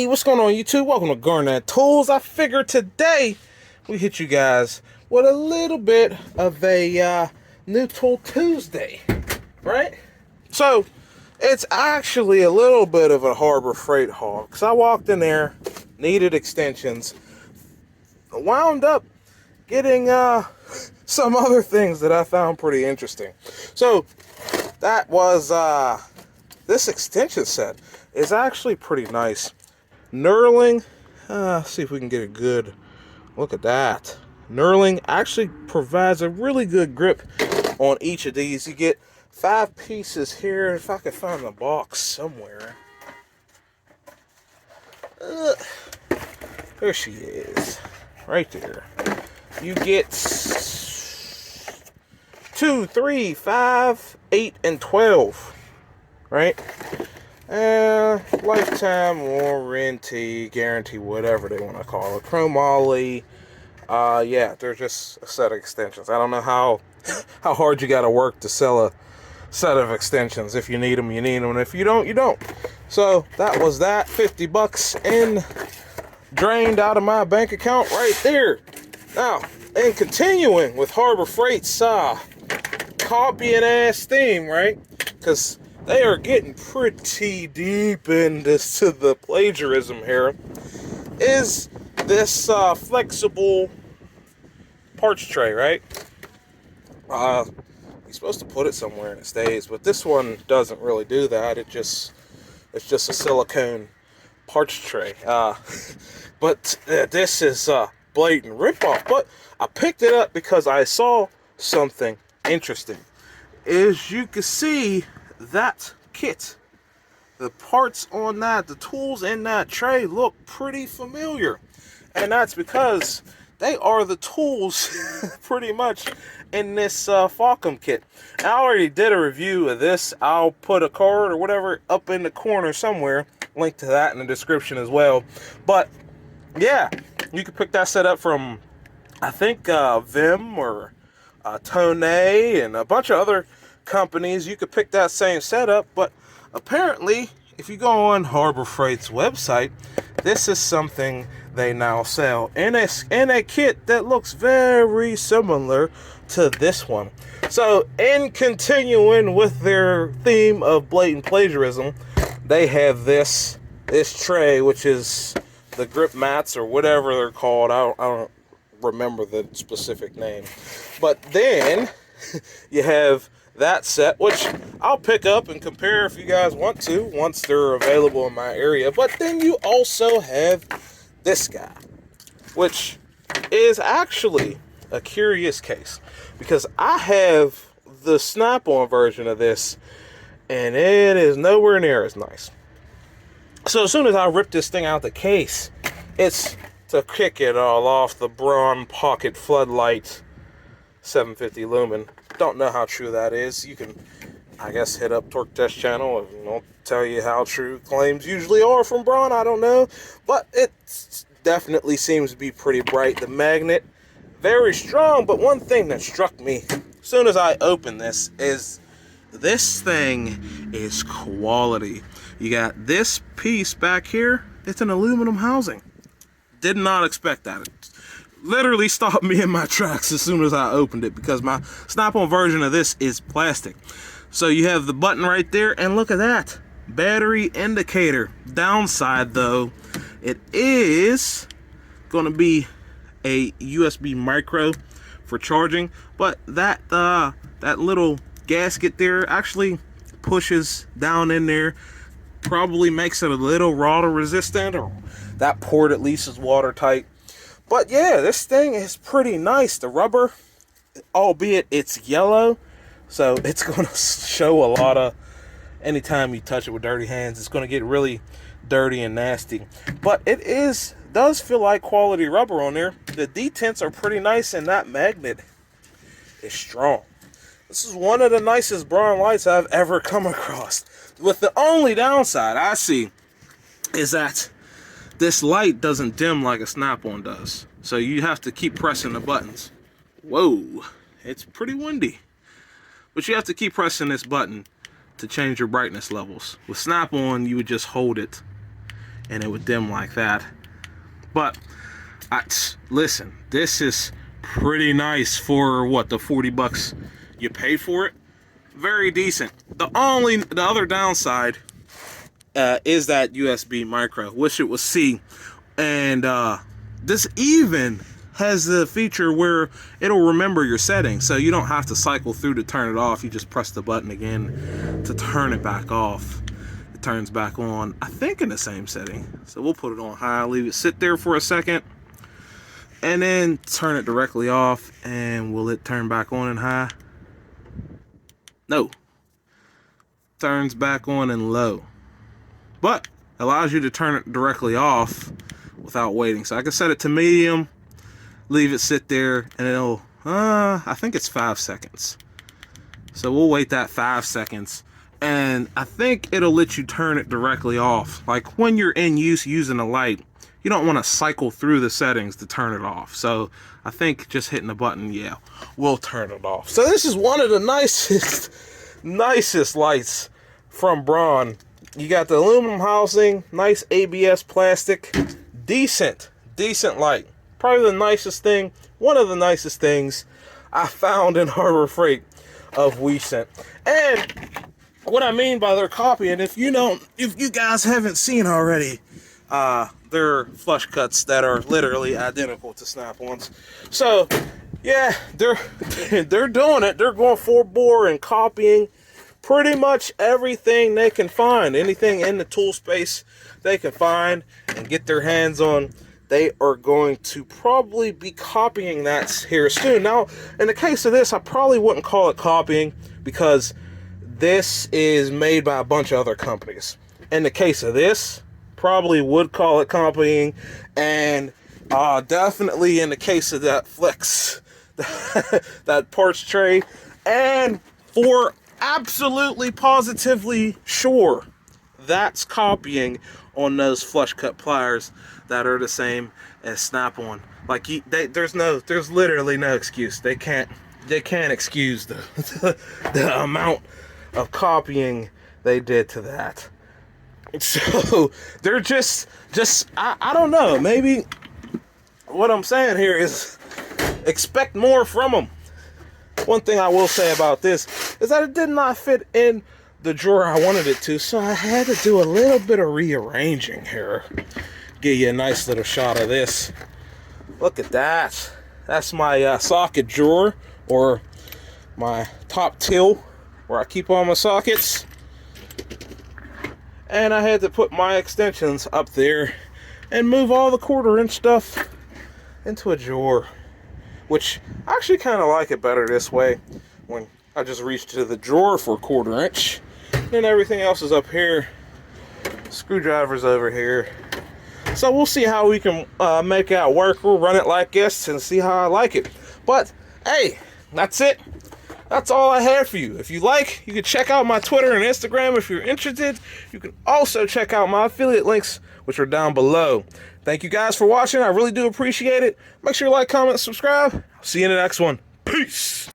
What's going on YouTube? Welcome to Garnett-Tools. I figured today we hit you guys with a little bit of a new tool Tuesday, right? So it's actually a little bit of a Harbor Freight haul because I walked in there, needed extensions, wound up getting some other things that I found pretty interesting. So that was this extension set is actually pretty nice. Knurling, see if we can get a good look at that. Knurling actually provides a really good grip on each of these. You get 5 pieces here. If I could find the box somewhere. There she is, right there. You get 2, 3, 5, 8, and 12, right? Lifetime warranty, guarantee, whatever they want to call it. Chromoly. Yeah, they're just a set of extensions. I don't know how hard you got to work to sell a set of extensions. If you need them, you need them, and if you don't, you don't. So that was that. 50 bucks in, drained out of my bank account right there. Now, and continuing with Harbor Freight's copying ass theme, right? Because they are getting pretty deep into the plagiarism here. Is this flexible parts tray, right? You're supposed to put it somewhere and it stays, but this one doesn't really do that. It's just a silicone parts tray. But this is blatant ripoff. But I picked it up because I saw something interesting. As you can see, that kit, the parts on that, the tools in that tray look pretty familiar. And that's because they are the tools pretty much in this Facom kit. I already did a review of this. I'll put a card or whatever up in the corner somewhere. Link to that in the description as well. But yeah, you can pick that set up from, I think, Vim or Tone and a bunch of other companies. You could pick that same setup, but apparently if you go on Harbor Freight's website, this is something they now sell in a kit that looks very similar to this one. So in continuing with their theme of blatant plagiarism, they have this tray, which is the Grypmats or whatever they're called. I don't remember the specific name. But then you have that set, which I'll pick up and compare if you guys want to once they're available in my area. But then you also have this guy, which is actually a curious case because I have the snap-on version of this and it is nowhere near as nice. So as soon as I rip this thing out the case, it's to kick it all off, the Braun pocket floodlight 750 lumen. Don't know how true that is. You can, I guess, hit up Torque Test channel and they'll tell you how true claims usually are from Braun. I don't know, but it definitely seems to be pretty bright. The magnet, very strong. But one thing that struck me as soon as I opened this is this thing is quality. You got this piece back here. It's an aluminum housing. Did not expect that. It literally stopped me in my tracks as soon as I opened it because my snap-on version of this is plastic. So you have the button right there, and look at that. Battery indicator. Downside though, it is going to be a USB micro for charging, but that little gasket there actually pushes down in there, probably makes it a little water resistant, or that port at least is watertight. But yeah, this thing is pretty nice. The rubber, albeit it's yellow, so it's going to show a lot of, anytime you touch it with dirty hands, it's going to get really dirty and nasty. But it does feel like quality rubber on there. The detents are pretty nice, and that magnet is strong. This is one of the nicest Braun lights I've ever come across. With the only downside I see is that this light doesn't dim like a snap-on does. So you have to keep pressing the buttons. Whoa, it's pretty windy. But you have to keep pressing this button to change your brightness levels. With snap-on, you would just hold it and it would dim like that. But listen, this is pretty nice for what, the 40 bucks you pay for it. Very decent. The other downside is that USB micro. Wish it was C. And this even has the feature where it'll remember your settings, so you don't have to cycle through to turn it off. You just press the button again to turn it back off. It turns back on, I think, in the same setting. So we'll put it on high, leave it sit there for a second, and then turn it directly off. And will it turn back on in high? No. Turns back on in low. But allows you to turn it directly off without waiting. So I can set it to medium, leave it sit there, and it'll, I think it's 5 seconds. So we'll wait that 5 seconds. And I think it'll let you turn it directly off. Like when you're in use using a light, you don't want to cycle through the settings to turn it off. So I think just hitting the button, yeah, will turn it off. So this is one of the nicest lights from Braun. You got the aluminum housing, nice ABS plastic, decent light. Probably the nicest thing, one of the nicest things I found in Harbor Freight of recent. And what I mean by they're copying, if you guys haven't seen already, they're flush cuts that are literally identical to Snap-ons. So yeah, they're doing it. They're going full bore and copying pretty much everything they can find. Anything in the tool space they can find and get their hands on, they are going to probably be copying that here soon. Now, in the case of this, I probably wouldn't call it copying because this is made by a bunch of other companies. In the case of this, probably would call it copying. And definitely in the case of that Flex, that parts tray, and for absolutely positively sure that's copying on those flush cut pliers that are the same as Snap-on. Like there's literally no excuse. They can't excuse the amount of copying they did to that. So they're just I don't know, maybe what I'm saying here is expect more from them. One thing I will say about this is that it did not fit in the drawer I wanted it to, so I had to do a little bit of rearranging here. Give you a nice little shot of this. Look at that. That's my socket drawer, or my top till where I keep all my sockets. And I had to put my extensions up there and move all the 1/4-inch stuff into a drawer, which I actually kind of like it better this way, when I just reach to the drawer for 1/4-inch, and everything else is up here, screwdrivers over here. So we'll see how we can make that work. We'll run it like this and see how I like it. But hey, that's it. That's all I have for you. If you like, you can check out my Twitter and Instagram if you're interested. You can also check out my affiliate links, which are down below. Thank you guys for watching. I really do appreciate it. Make sure you like, comment, subscribe. See you in the next one. Peace.